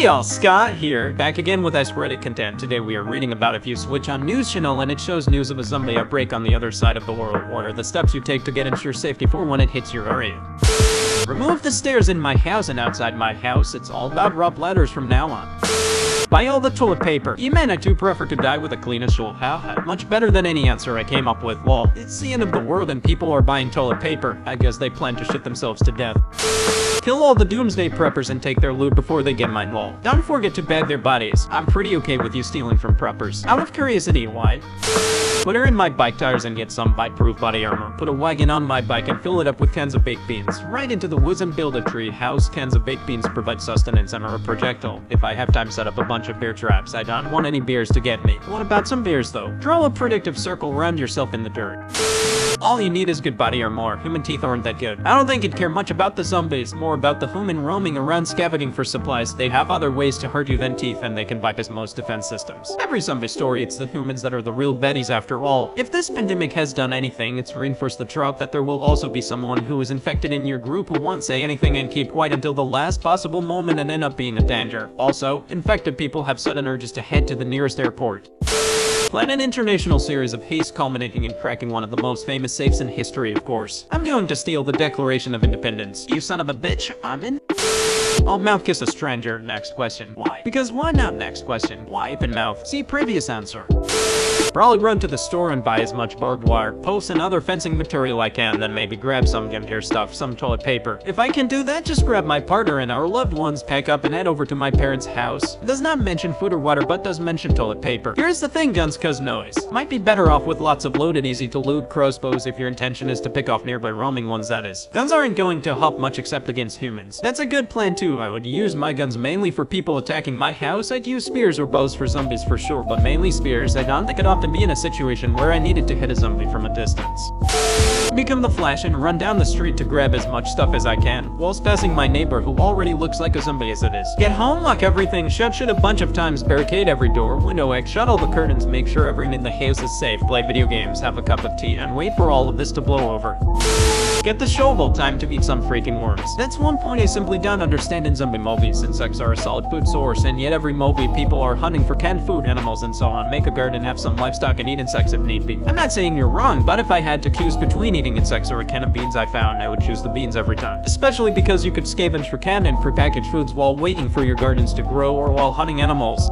Hey y'all, Scott here, back again with Reddit content. Today we are reading about if you switch on news channel and it shows news of a zombie outbreak on the other side of the world. What are the steps you take to get ensure safety for when it hits your area? Remove the stairs in my house and outside my house. It's all about rope ladders from now on. Buy all the toilet paper. You men, I do prefer to die with a clean soul. How? Much better than any answer I came up with. Lol. It's the end of the world and people are buying toilet paper. I guess they plan to shit themselves to death. Kill all the doomsday preppers and take their loot before they get mine. Lol. Don't forget to bag their bodies. I'm pretty okay with you stealing from preppers. Out of curiosity, why? Put her in my bike tires and get some bite-proof body armor. Put a wagon on my bike and fill it up with cans of baked beans. Right into the woods and build a tree house. Cans of baked beans provide sustenance and are a projectile. If I have time, set up a bunch of bear traps. I don't want any bears to get me. What about some bears though? Draw a predictive circle around yourself in the dirt. All you need is good body armor. Human teeth aren't that good. I don't think it'd care much about the zombies, more about the human roaming around scavenging for supplies. They have other ways to hurt you than teeth, and they can bypass most defense systems. Every zombie story, it's the humans that are the real baddies after all. If this pandemic has done anything, it's reinforced the trope that there will also be someone who is infected in your group who won't say anything and keep quiet until the last possible moment and end up being a danger. Also, infected people have sudden urges to head to the nearest airport. Plan an international series of heists culminating in cracking one of the most famous safes in history, of course. I'm going to steal the Declaration of Independence. You son of a bitch, I'm in. I'll mouth kiss a stranger. Next question. Why? Because why not? Next question. Why open mouth? See previous answer. Probably run to the store and buy as much barbed wire, posts and other fencing material I can, then maybe grab some gun gear stuff, some toilet paper. If I can do that, just grab my partner and our loved ones, pack up and head over to my parents' house. It does not mention food or water, but does mention toilet paper. Here's the thing, guns cause noise. Might be better off with lots of loaded, easy to loot crossbows if your intention is to pick off nearby roaming ones, that is. Guns aren't going to help much except against humans. That's a good plan too. I would use my guns mainly for people attacking my house. I'd use spears or bows for zombies for sure, but mainly spears. I don't think I'd often be in a situation where I needed to hit a zombie from a distance. Become the Flash and run down the street to grab as much stuff as I can, whilst passing my neighbor who already looks like a zombie as it is. Get home, lock everything, shut shit a bunch of times, barricade every door, window X, shut all the curtains, make sure everyone in the house is safe, play video games, have a cup of tea, and wait for all of this to blow over. Get the shovel, time to eat some freaking worms. That's one point I simply don't understand in zombie movies. Insects are a solid food source, and yet every movie people are hunting for canned food, animals, and so on. Make a garden, have some livestock, and eat insects if need be. I'm not saying you're wrong, but if I had to choose between eating insects or a can of beans I found, I would choose the beans every time. Especially because you could scavenge for canned and prepackaged foods while waiting for your gardens to grow or while hunting animals.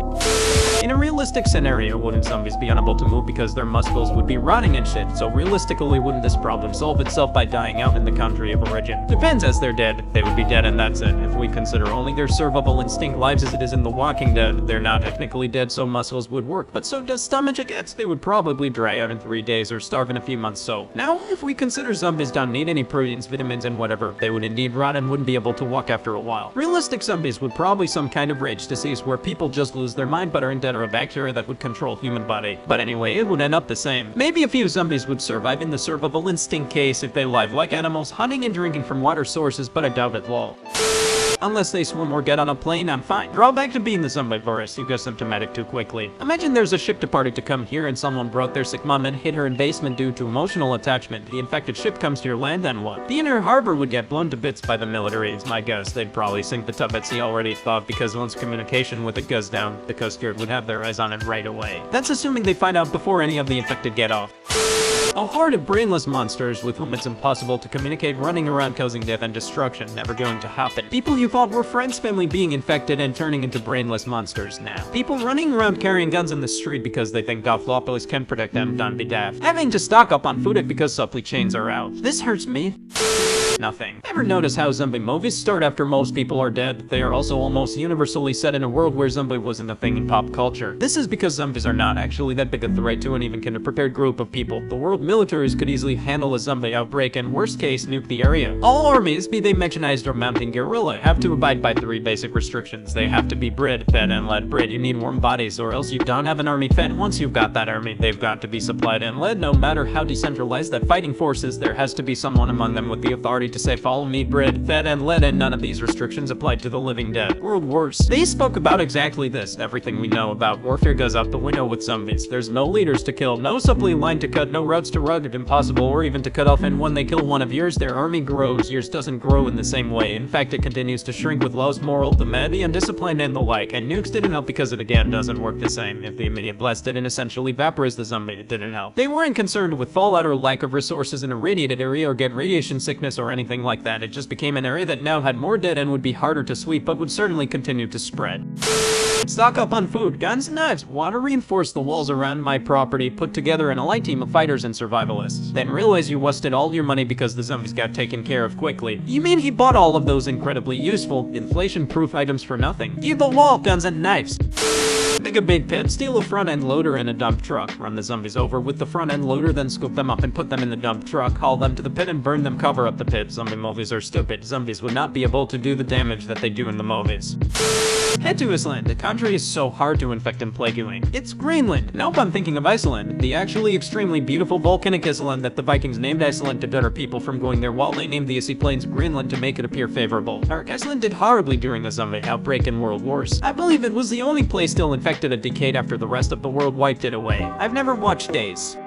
In a realistic scenario, wouldn't zombies be unable to move because their muscles would be rotting and shit? So realistically, wouldn't this problem solve itself by dying out in the country of origin? Depends, as they're dead. They would be dead and that's it. If we consider only their survival instinct lives as it is in The Walking Dead, they're not technically dead, so muscles would work, but so does stomach gets. They would probably dry out in 3 days or starve in a few months. So now, if we consider zombies don't need any proteins, vitamins, and whatever, they would indeed rot and wouldn't be able to walk after a while. Realistic zombies would probably some kind of rage disease where people just lose their mind but aren't dead, or a bacteria that would control human body. But anyway, it would end up the same. Maybe a few zombies would survive in the survival instinct case if they live like animals, hunting and drinking from water sources, but I doubt it. Lol. Unless they swim or get on a plane, I'm fine. Drawback to being the zombie virus, you go symptomatic too quickly. Imagine there's a ship departed to come here and someone brought their sick mom and hit her in basement due to emotional attachment. The infected ship comes to your land, then what? The inner harbor would get blown to bits by the military. It's my guess they'd probably sink the tub at sea already thought, because once communication with it goes down, the Coast Guard would have their eyes on it right away. That's assuming they find out before any of the infected get off. A horde of brainless monsters with whom it's impossible to communicate running around causing death and destruction, never going to happen. People you thought were friends, family being infected and turning into brainless monsters now. People running around carrying guns in the street because they think Gothlopolis can protect them, don't be daft. Having to stock up on food because supply chains are out. This hurts me. Nothing. Ever notice how zombie movies start after most people are dead? They are also almost universally set in a world where zombie wasn't a thing in pop culture. This is because zombies are not actually that big a threat to an even kind of prepared group of people. The world militaries could easily handle a zombie outbreak and worst case nuke the area. All armies, be they mechanized or mountain guerrilla, have to abide by 3 basic restrictions. They have to be bred, fed, and led. Bred, you need warm bodies or else you don't have an army. Fed, once you've got that army, they've got to be supplied and led. No matter how decentralized that fighting force is, there has to be someone among them with the authority agreed to say follow me, bread, fed, and lead, and none of these restrictions applied to the living dead. World Wars. They spoke about exactly this. Everything we know about warfare goes out the window with zombies. There's no leaders to kill, no supply line to cut, no routes to rugged, impossible, or even to cut off, and when they kill one of yours, their army grows. Yours doesn't grow in the same way. In fact, it continues to shrink with lost moral, the mad, the undisciplined, and the like, and nukes didn't help because it again doesn't work the same. If the immediate blast didn't essentially vaporize the zombie, it didn't help. They weren't concerned with fallout or lack of resources in a radiated area or get radiation sickness or anything like that. It just became an area that now had more dead and would be harder to sweep, but would certainly continue to spread. Stock up on food, guns, and knives. Want to reinforce the walls around my property, put together an elite team of fighters and survivalists. Then realize you wasted all your money because the zombies got taken care of quickly. You mean he bought all of those incredibly useful, inflation-proof items for nothing? Give the wall, guns, and knives. Dig a big pit, steal a front-end loader and a dump truck, run the zombies over with the front-end loader, then scoop them up and put them in the dump truck, haul them to the pit and burn them, cover up the pit. Zombie movies are stupid. Zombies would not be able to do the damage that they do in the movies. Head to Iceland. The country is so hard to infect and plague you in. It's Greenland. Nope, I'm thinking of Iceland. The actually extremely beautiful volcanic Iceland that the Vikings named Iceland to deter people from going there, while they named the icy plains Greenland to make it appear favorable. Iceland did horribly during the zombie outbreak and world wars. I believe it was the only place still infected a decade after the rest of the world wiped it away. I've never watched Days.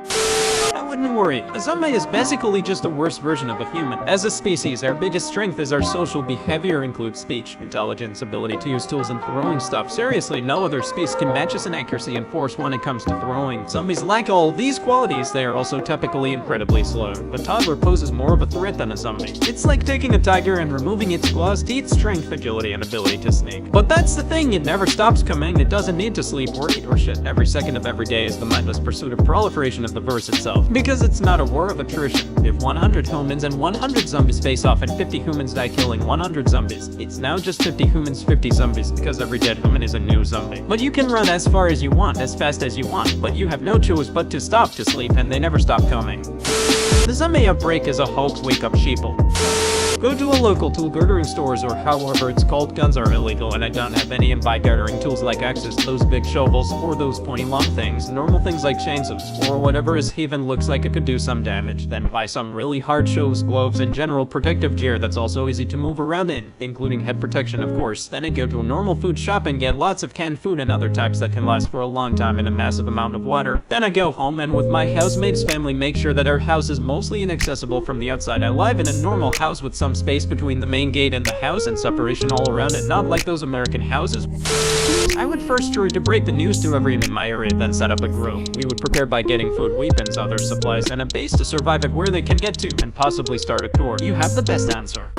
I wouldn't worry. A zombie is basically just a worse version of a human. As a species, our biggest strength is our social behavior, includes speech, intelligence, ability to use tools, and throwing stuff. Seriously, no other species can match us in accuracy and force when it comes to throwing. Zombies lack all these qualities. They are also typically incredibly slow. The toddler poses more of a threat than a zombie. It's like taking a tiger and removing its claws, teeth, strength, agility, and ability to sneak. But that's the thing, it never stops coming. It doesn't need to sleep or eat or shit. Every second of every day is the mindless pursuit of proliferation of the verse itself. Because it's not a war of attrition. If 100 humans and 100 zombies face off and 50 humans die killing 100 zombies, it's now just 50 humans, 50 zombies, because every dead human is a new zombie. But you can run as far as you want, as fast as you want, but you have no choice but to stop to sleep, and they never stop coming. The zombie outbreak is a hoax, wake up sheeple. Go to a local tool gathering stores, or however it's called. Guns are illegal and I don't have any, and buy gathering tools like axes, those big shovels, or those pointy long things. Normal things like chainsaws, or whatever is even looks like it could do some damage. Then buy some really hard shoes, gloves, and general protective gear that's also easy to move around in, including head protection of course. Then I go to a normal food shop and get lots of canned food and other types that can last for a long time in a massive amount of water. Then I go home and with my housemate's family make sure that our house is mostly inaccessible from the outside. I live in a normal house with some space between the main gate and the house and separation all around it, not like those American houses. I would first try to break the news to everyone in my area, then set up a group. We would prepare by getting food, weapons, other supplies, and a base to survive at where they can get to, and possibly start a tour. You have the best answer.